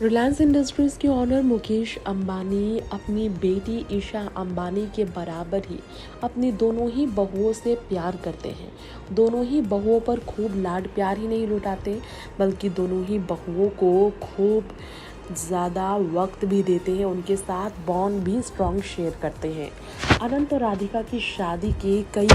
Reliance industries के owner Mukesh Ambani अपनी बेटी ईशा अंबानी के बराबर ही अपनी दोनों ही बहुओं से प्यार करते हैं। दोनों ही बहुओं पर खूब लाड प्यार ही नहीं लुटाते, बल्कि दोनों ही बहुओं को खूब ज़्यादा वक्त भी देते हैं, उनके साथ बॉन्ड भी स्ट्रॉन्ग शेयर करते हैं। अनंत और राधिका की शादी के कई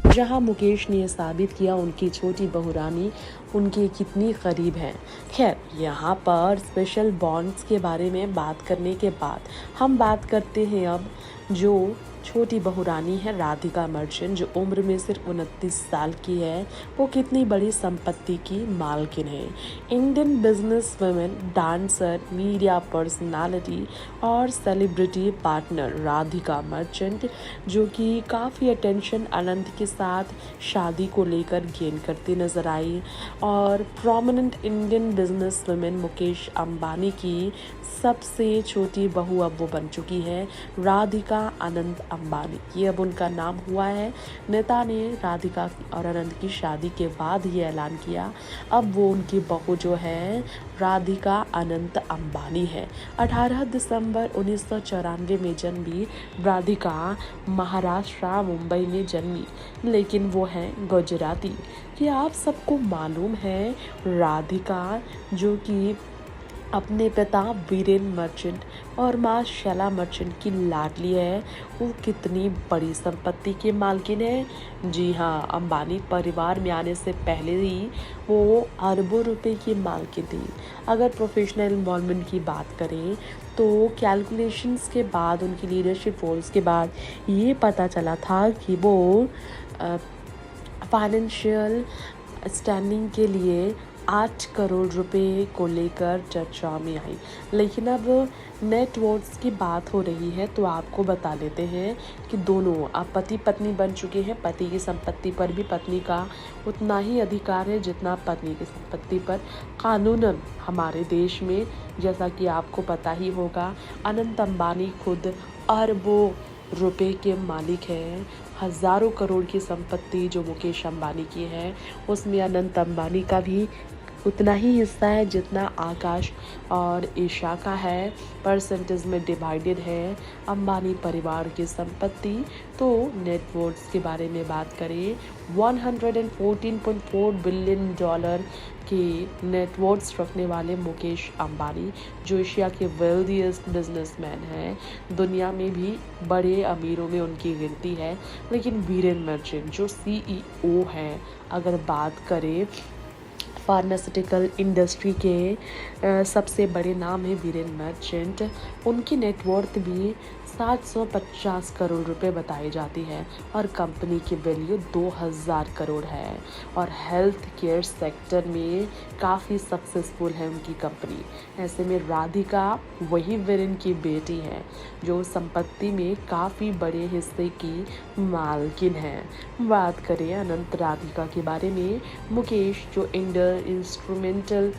जहां मुकेश ने यह साबित किया उनकी छोटी बहू रानी उनके कितनी करीब हैं। खैर, यहाँ पर स्पेशल बॉन्ड्स के बारे में बात करने के बाद हम बात करते हैं अब जो छोटी बहू रानी है राधिका मर्चेंट, जो उम्र में सिर्फ 29 साल की है, वो कितनी बड़ी संपत्ति की मालकिन है। Indian business women, dancer, media personality और सेलिब्रिटी पार्टनर राधिका मर्चेंट, जो कि काफ़ी अटेंशन अनंत के साथ शादी को लेकर गेन करती नजर आई। और prominent Indian business women Mukesh Ambani की सबसे छोटी बहू अब वो बन चुकी है राधिका अनंत अंबानी। ये अब उनका नाम हुआ है। नेता ने राधिका और अनंत की शादी के बाद ये ऐलान किया, अब वो उनकी बहू जो है राधिका अनंत अंबानी है। 18 दिसंबर 1994 में जन्मी राधिका महाराष्ट्र मुंबई में जन्मी, लेकिन वो है गुजराती। कि आप सबको मालूम है राधिका जो कि अपने पिता वीरेन मर्चेंट और माँ शैला मर्चेंट की लाडली है, वो कितनी बड़ी संपत्ति की मालकिन है। जी हाँ, अंबानी परिवार में आने से पहले ही वो अरबों रुपए की मालकिन थी। अगर प्रोफेशनल इन्वॉल्वमेंट की बात करें तो कैलकुलेशंस के बाद, उनकी लीडरशिप रोल्स के बाद ये पता चला था कि वो फाइनेंशियल स्टैंडिंग के लिए 8 करोड़ रुपए को लेकर चर्चा में आई। लेकिन अब नेट वर्थ्स की बात हो रही है तो आपको बता देते हैं कि दोनों अब पति पत्नी बन चुके हैं। पति की संपत्ति पर भी पत्नी का उतना ही अधिकार है जितना पत्नी की संपत्ति पर कानूनन हमारे देश में। जैसा कि आपको पता ही होगा, अनंत अंबानी खुद अरबों रुपए के मालिक हैं। हज़ारों करोड़ की संपत्ति जो मुकेश अंबानी की है, उसमें अनंत अंबानी का भी उतना ही हिस्सा है जितना आकाश और ईशा का है। परसेंटेज में डिवाइडेड है अंबानी परिवार की संपत्ति। तो नेटवर्थ के बारे में बात करें, 114.4 बिलियन डॉलर के नेटवर्थ रखने वाले मुकेश अंबानी, जो एशिया के वेल्दीएस्ट बिजनेसमैन हैं, दुनिया में भी बड़े अमीरों में उनकी गिनती है। लेकिन वीरेन मर्चेंट जो CEO हैं, अगर बात करें फार्मास्यूटिकल इंडस्ट्री के सबसे बड़े नाम है वीरेन मर्चेंट, उनकी नेटवर्थ भी 750 करोड़ रुपए बताई जाती है और कंपनी की वैल्यू 2000 करोड़ है। और हेल्थ केयर सेक्टर में काफ़ी सक्सेसफुल है उनकी कंपनी। ऐसे में राधिका वही वीरेन की बेटी है जो संपत्ति में काफ़ी बड़े हिस्से की मालकिन है। बात करें अनंत राधिका के बारे में, मुकेश जो इंस्ट्रूमेंटल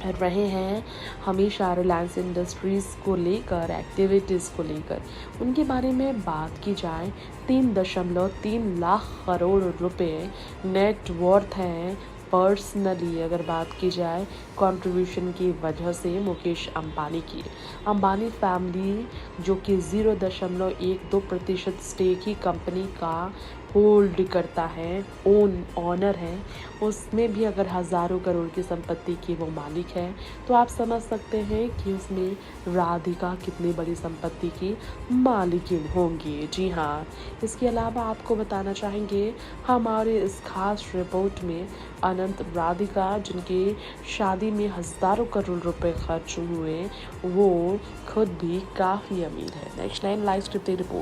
रहे हैं हमेशा रिलायंस इंडस्ट्रीज़ को लेकर, एक्टिविटीज़ को लेकर, उनके बारे में बात की जाए 3.3 लाख करोड़ रुपए नेट वर्थ हैं। पर्सनली अगर बात की जाए कंट्रीब्यूशन की वजह से मुकेश अंबानी की, अंबानी फैमिली जो कि 0.12% स्टेक ही कंपनी का होल्ड करता है, ऑनर है, उसमें भी अगर हज़ारों करोड़ की संपत्ति की वो मालिक है, तो आप समझ सकते हैं कि उसमें राधिका कितनी बड़ी संपत्ति की मालिकिन होंगी। जी हाँ, इसके अलावा आपको बताना चाहेंगे हमारे इस खास रिपोर्ट में अनंत राधिका जिनके शादी में हज़ारों करोड़ रुपए खर्च हुए, वो खुद भी काफ़ी अमीर है। Next 9 live scripted report.